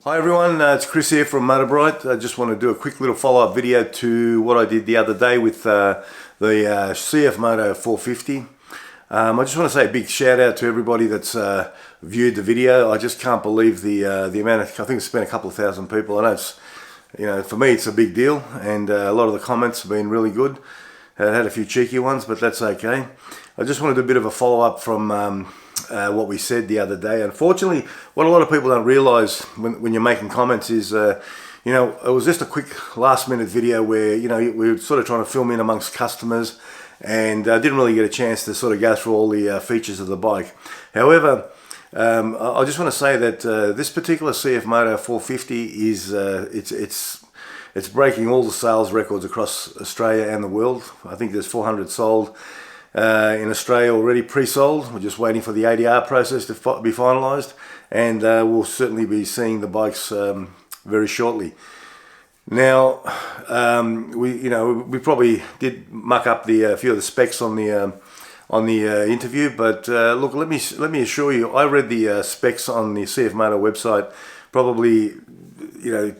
Hi everyone, it's Chris here from Moto. I just want to do a quick little follow-up video to what I did the other day with the Cfmot 450. I just want to say a big shout out to everybody that's viewed the video. I just can't believe the amount of, I think it's been a couple of thousand people. I know it's, for me it's a big deal, and a lot of the comments have been really good. I had a few cheeky ones, but that's okay. I just wanted to do a bit of a follow-up from what we said the other day. Unfortunately, what a lot of people don't realize when you're making comments is, it was just a quick last-minute video where, we were sort of trying to film in amongst customers, and I didn't really get a chance to sort of go through all the features of the bike. However, I just want to say that this particular Cfmot 450 is it's breaking all the sales records across Australia and the world. I think there's 400 sold in Australia already pre-sold. We're just waiting for the ADR process to be finalised, and we'll certainly be seeing the bikes very shortly. Now, we probably did muck up a few of the specs on the interview, but look, let me assure you, I read the specs on the Cfmot website probably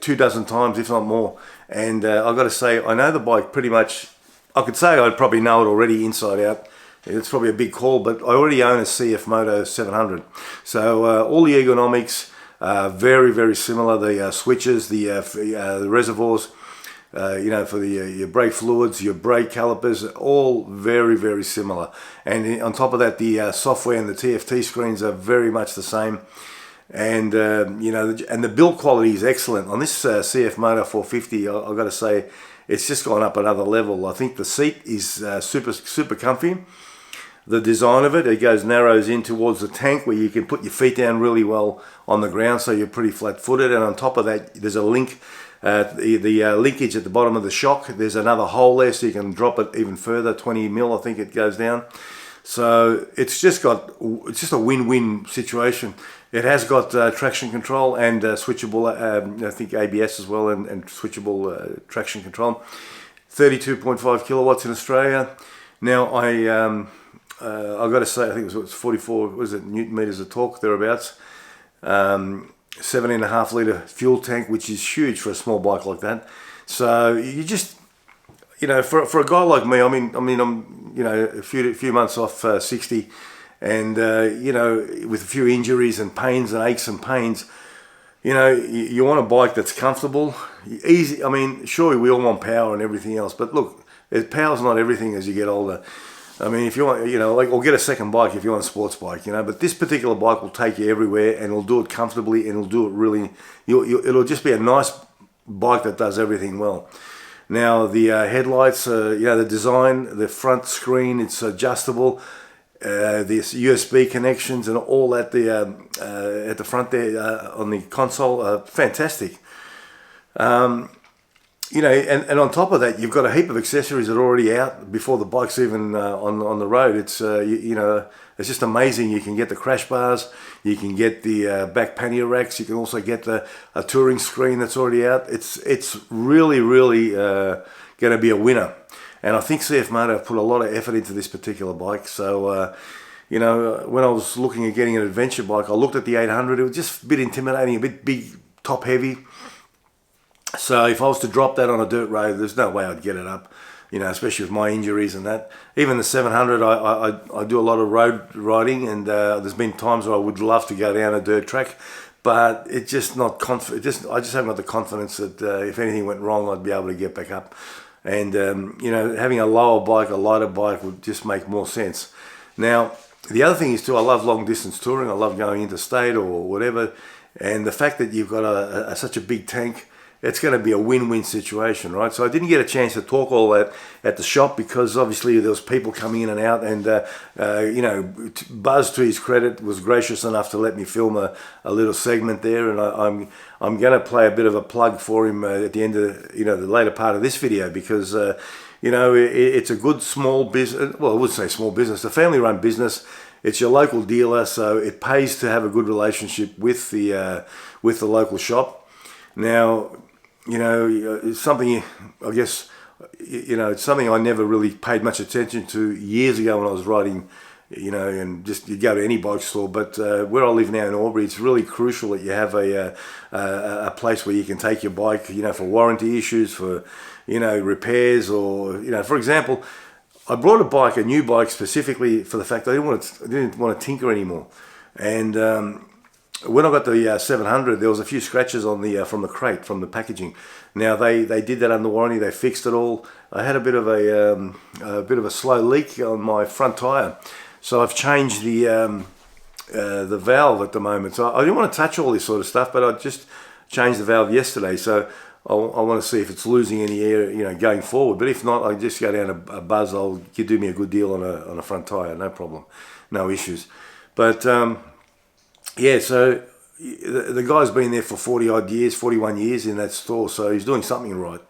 24 times, if not more, and I've got to say, I know the bike pretty much. I could say I'd probably know it already inside out. It's probably a big call, but I already own a Cfmot 700. So all the ergonomics are very, very similar. The switches, the reservoirs, for your brake fluids, your brake calipers, all very, very similar. And on top of that, the software and the TFT screens are very much the same. And and the build quality is excellent on this Cfmot 450. I've got to say, it's just gone up another level. I think the seat is super comfy. The design of it narrows in towards the tank where you can put your feet down really well on the ground, so you're pretty flat-footed. And on top of that, there's a link, the linkage at the bottom of the shock. There's another hole there, so you can drop it even further, 20 mil, I think it goes down. So it's just a win-win situation. It has got traction control and switchable, I think ABS as well, and switchable traction control. 32.5 kilowatts in Australia. Now I've got to say, I think it was 44, newton meters of torque thereabouts. 7.5 litre fuel tank, which is huge for a small bike like that. So you just, for a guy like me, I'm a few months off 60. And, with a few injuries and pains and aches and pains, you want a bike that's comfortable, easy. Sure, we all want power and everything else, but look, power's not everything as you get older. If you want, or get a second bike if you want a sports bike, but this particular bike will take you everywhere, and it'll do it comfortably, and it'll do it really, it'll just be a nice bike that does everything well. Now, the headlights, the design, the front screen, it's adjustable. This USB connections and all at the front there on the console are fantastic. And on top of that, you've got a heap of accessories that are already out before the bike's even on the road. It's it's just amazing. You can get the crash bars, you can get the back pannier racks, you can also get a touring screen that's already out. It's really going to be a winner. And I think Cfmot have put a lot of effort into this particular bike. So, when I was looking at getting an adventure bike, I looked at the 800. It was just a bit intimidating, a bit big, top heavy. So if I was to drop that on a dirt road, there's no way I'd get it up, especially with my injuries and that. Even the 700, I do a lot of road riding, and there's been times where I would love to go down a dirt track, but it's just not I just haven't got the confidence that if anything went wrong, I'd be able to get back up. And, having a lower bike, a lighter bike would just make more sense. Now, the other thing is too, I love long distance touring. I love going interstate or whatever. And the fact that you've got such a big tank, it's going to be a win-win situation, right? So I didn't get a chance to talk all that at the shop because obviously there was people coming in and out, and Buzz, to his credit, was gracious enough to let me film a little segment there, and I'm going to play a bit of a plug for him at the end of the later part of this video, because it's a good small business. Well, I would say small business, a family-run business. It's your local dealer, so it pays to have a good relationship with the local shop. Now, it's something, I guess, it's something I never really paid much attention to years ago when I was riding you know, and just you go to any bike store. But where I live now in Albury, it's really crucial that you have a place where you can take your bike, you know, for warranty issues, for, you know, repairs, or, you know, for example, I brought a new bike specifically for the fact that I didn't want to tinker anymore. And when I got the 700, there was a few scratches on the from the crate, from the packaging. Now they did that under warranty. They fixed it all. I had a bit of a slow leak on my front tire, so I've changed the valve at the moment. So I didn't want to touch all this sort of stuff, but I just changed the valve yesterday. So I want to see if it's losing any air, you know, going forward. But if not, I just go down a Buzz. You do me a good deal on a front tire, no problem, no issues. But yeah, so the guy's been there for 40 odd years, 41 years in that store, so he's doing something right.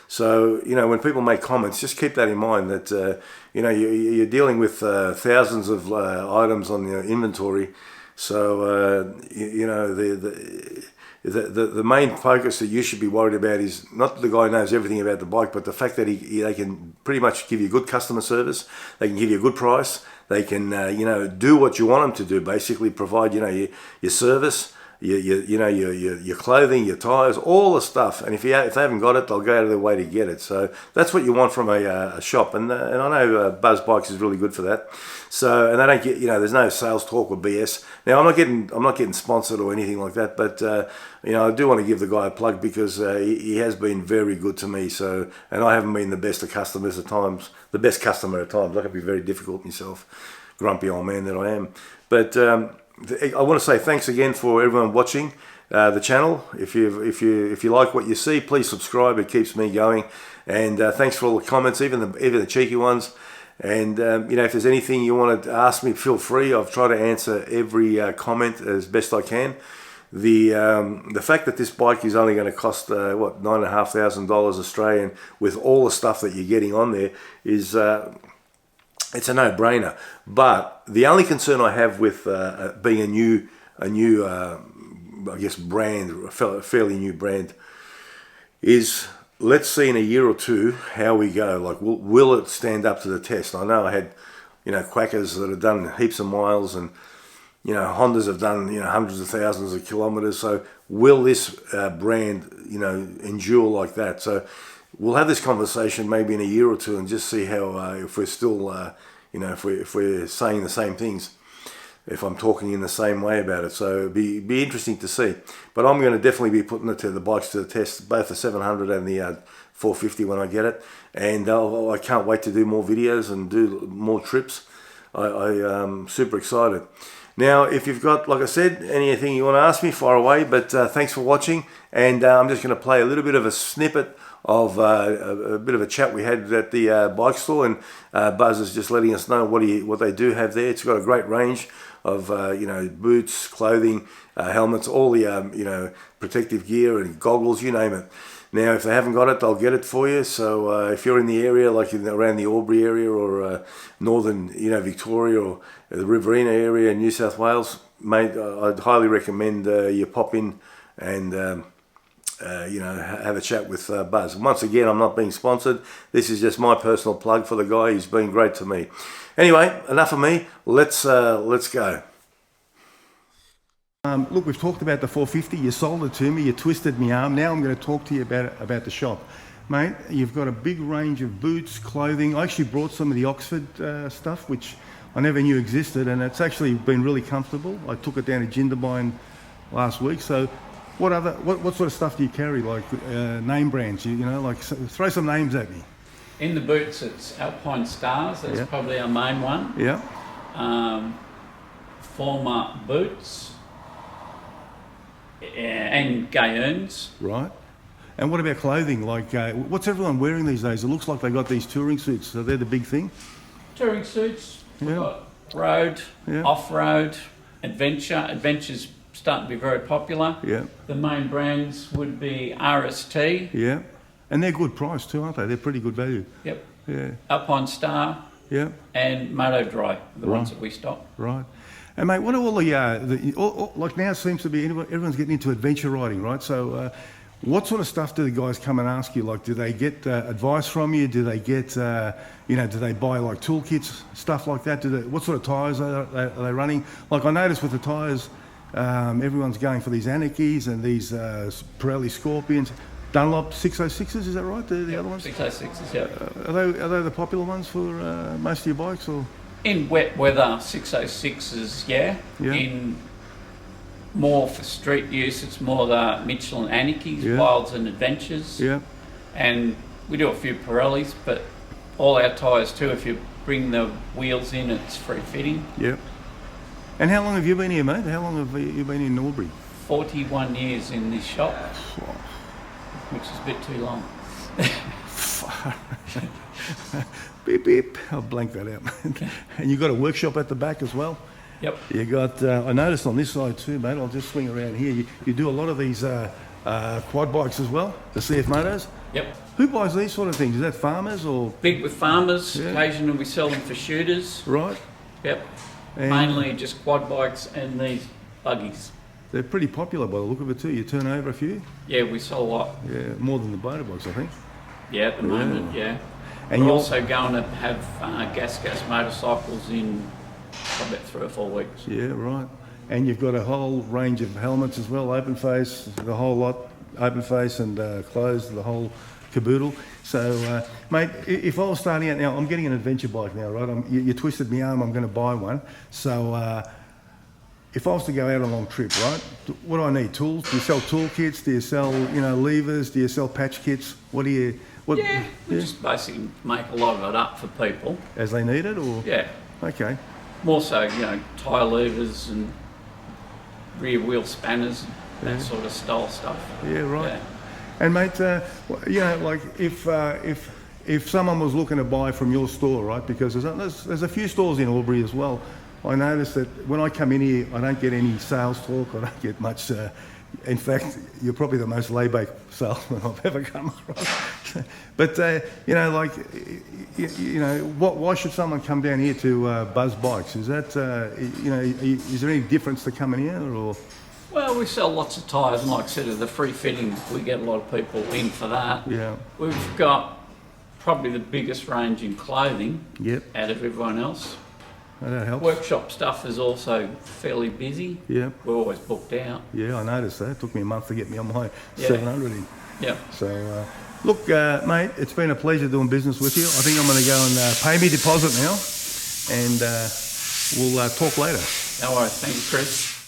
So, you know, when people make comments, just keep that in mind, that you know, you're dealing with thousands of items on your inventory. So you know, the main focus that you should be worried about is not that the guy knows everything about the bike, but the fact that they can pretty much give you good customer service. They can give you a good price. They can, you know, do what you want them to do. Basically, provide, you know, your service, your clothing, your tires, all the stuff. And if they haven't got it, they'll go out of their way to get it. So that's what you want from a shop. And I know Buzz Bikes is really good for that. So, and they don't get, you know, there's no sales talk or BS. Now I'm not getting sponsored or anything like that, but you know, I do want to give the guy a plug, because he has been very good to me. So, and I haven't been the best of customers at times, the best customer at times. I can be very difficult myself, grumpy old man that I am. But I want to say thanks again for everyone watching the channel. If you like what you see, please subscribe. It keeps me going. And thanks for all the comments, even the cheeky ones. And you know, if there's anything you want to ask me, feel free. I've tried to answer every comment as best I can. The fact that this bike is only going to cost what, $9,500 Australian, with all the stuff that you're getting on there, is it's a no-brainer. But the only concern I have with being a new I guess brand, a fairly new brand, is let's see in a year or two how we go. Like, will it stand up to the test? I know I had, you know, quackers that have done heaps of miles, and, you know, Hondas have done, you know, hundreds of thousands of kilometers. So will this brand, you know, endure like that? So we'll have this conversation maybe in a year or two, and just see how if we're still, you know, if we're saying the same things, if I'm talking in the same way about it. So it'd be interesting to see. But I'm going to definitely be putting the bikes to the test, both the 700 and the 450 when I get it. And I can't wait to do more videos and do more trips. I'm super excited. Now, if you've got, like I said, anything you want to ask me, fire away. But thanks for watching. And I'm just going to play a little bit of a snippet of a bit of a chat we had at the bike store, and Buzz is just letting us know what they do have there. It's got a great range of you know, boots, clothing, helmets, all the you know, protective gear and goggles, you name it. Now, if they haven't got it, they'll get it for you. So if you're in the area, like around the Albury area, or northern, you know, Victoria, or the Riverina area in New South Wales, mate, I'd highly recommend you pop in and you know, have a chat with Buzz. Once again, I'm not being sponsored. This is just my personal plug for the guy. He's been great to me. Anyway, enough of me. Let's go. Look, we've talked about the 450. You sold it to me. You twisted my arm. Now I'm going to talk to you about the shop. Mate, you've got a big range of boots, clothing. I actually brought some of the Oxford stuff, which I never knew existed, and it's actually been really comfortable. I took it down to Jindabyne last week. So what sort of stuff do you carry, like name brands? You know, like, throw some names at me. In the boots, it's Alpine Stars. That's probably our main one. Yeah. Former boots and Gayoons. Right. And what about clothing? Like, what's everyone wearing these days? It looks like they got these touring suits. So they're the big thing. Touring suits. We've got road, off-road, adventure. Adventure's starting to be very popular. Yeah. The main brands would be RST. Yeah. And they're good price too, aren't they? They're pretty good value. Yep. Yeah. Alpine Star. Yeah. And Moto Dry, the ones that we stock. Right. And mate, what are all the like now it seems to be everyone's getting into adventure riding, right? So What sort of stuff do the guys come and ask you? Like, do they get advice from you? Do they get, do they buy like toolkits, stuff like that? What sort of tyres are they running? Like I noticed with the tyres, everyone's going for these Anarchies and these Pirelli Scorpions. Dunlop 606s, is that right? The other ones? 606s, yeah. Are they the popular ones for most of your bikes? Or in wet weather, 606s, yeah. In more for street use, it's more the Michelin Anarchies, Wilds and Adventures. Yeah. And we do a few Pirellis, but all our tyres too, if you bring the wheels in, it's free fitting. Yeah. And how long have you been here, mate? How long have you been in Norbury? 41 years in this shop, which is a bit too long. Beep, beep. I'll blank that out. And you've got a workshop at the back as well? Yep. You got, I noticed on this side too, mate, I'll just swing around here. You do a lot of these quad bikes as well, the CF-Motos? Yep. Who buys these sort of things? Is that farmers or? Big with farmers, occasionally we sell them for shooters. Right. Yep. And mainly just quad bikes and these buggies. They're pretty popular by the look of it too. You turn over a few? Yeah, we sell a lot. Yeah, more than the motorbikes, I think. Yeah, at the moment, yeah. And we're also going to have gas motorcycles in about 3 or 4 weeks. Yeah, right. And you've got a whole range of helmets as well, open face, the whole lot, open face and closed, the whole caboodle. So, mate, if I was starting out now, I'm getting an adventure bike now, right? You twisted my arm, I'm going to buy one. So, if I was to go out on a long trip, right, what do I need? Tools? Do you sell toolkits? Do you sell, levers? Do you sell patch kits? We just basically make a lot of it up for people. As they need it, or? Yeah. Okay. More so, tyre levers and rear wheel spanners, that sort of style stuff. Yeah, right. Yeah. And mate, like if someone was looking to buy from your store, right, because there's a few stores in Albury as well. I noticed that when I come in here, I don't get any sales talk. I don't get much. In fact, you're probably the most laid-back salesman I've ever come across. But why should someone come down here to Buzz Bikes? Is that is there any difference to coming here, or? Well, we sell lots of tyres, and like I said, the free fitting, we get a lot of people in for that. Yeah. We've got probably the biggest range in clothing. Yep. Out of everyone else. That helps. Workshop stuff is also fairly busy. Yeah. We're always booked out. Yeah, I noticed that. It took me a month to get me on my 700 in. Yeah. So, look, mate, it's been a pleasure doing business with you. I think I'm going to go and pay me deposit now, and we'll talk later. No worries. Thank you, Chris.